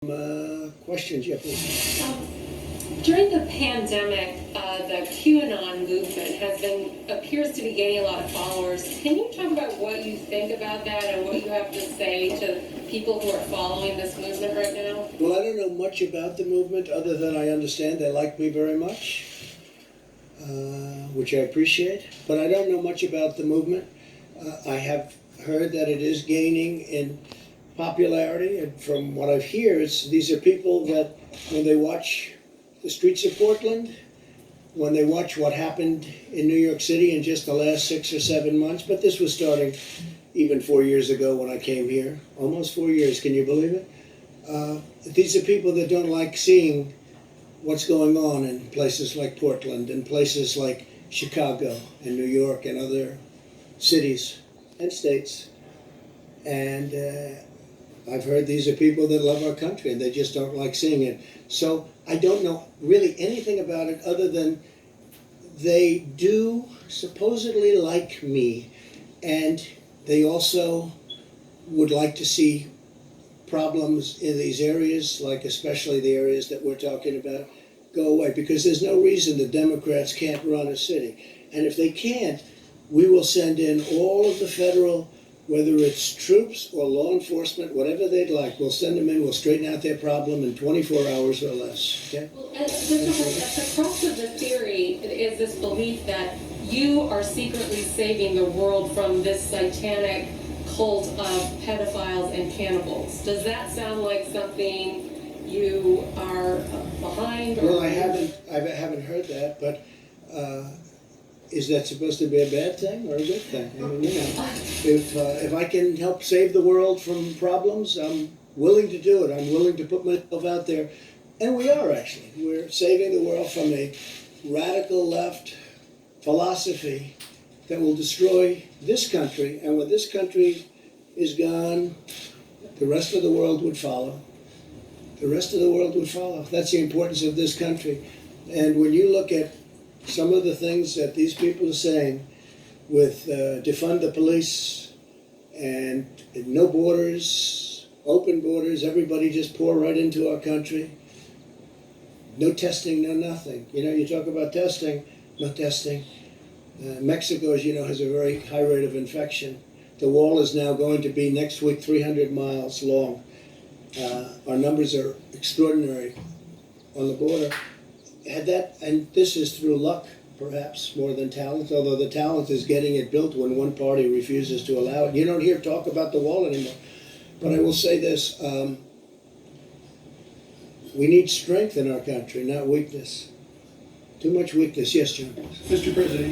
Questions, yeah, please. During the pandemic, the Qanon movement appears to be gaining a lot of followers. Can you talk about what you think about that and what you have to say to people who are following this movement right now? Well, I don't know much about the movement other than I understand they like me very much, which I appreciate, but I don't know much about the movement. I have heard that it is gaining in popularity, and from what I've heard, these are people that when they watch the streets of Portland, when they watch what happened in New York City in just the last 6 or 7 months, but this was starting even 4 years ago when I came here, almost 4 years, can you believe it? These are people that don't like seeing what's going on in places like Portland and places like Chicago and New York and other cities and states. And I've heard these are people that love our country and they just don't like seeing it. So I don't know really anything about it other than they do supposedly like me, and they also would like to see problems in these areas, like especially the areas that we're talking about, go away, because there's no reason the Democrats can't run a city. And if they can't, we will send in all of the federal, whether it's troops or law enforcement, whatever they'd like, we'll send them in, we'll straighten out their problem in 24 hours or less. Okay? Well, at the crux of the theory is this belief that you are secretly saving the world from this satanic cult of pedophiles and cannibals. Does that sound like something you are behind? Or Well, I haven't heard that, but is that supposed to be a bad thing or a good thing? I mean, if I can help save the world from problems, I'm willing to do it. I'm willing to put myself out there, and we are actually. We're saving the world from a radical left philosophy that will destroy this country, and when this country is gone, the rest of the world would follow. The rest of the world would follow. That's the importance of this country. And when you look at some of the things that these people are saying with defund the police and no borders, open borders, everybody just pour right into our country. No testing, no nothing. You know, you talk about testing, no testing. Mexico, as you know, has a very high rate of infection. The wall is now going to be next week 300 miles long. Our numbers are extraordinary on the border. Had that, and this is through luck, perhaps, more than talent, although the talent is getting it built when one party refuses to allow it. You don't hear talk about the wall anymore. But I will say this, we need strength in our country, not weakness. Too much weakness. Yes, John. Mr. President,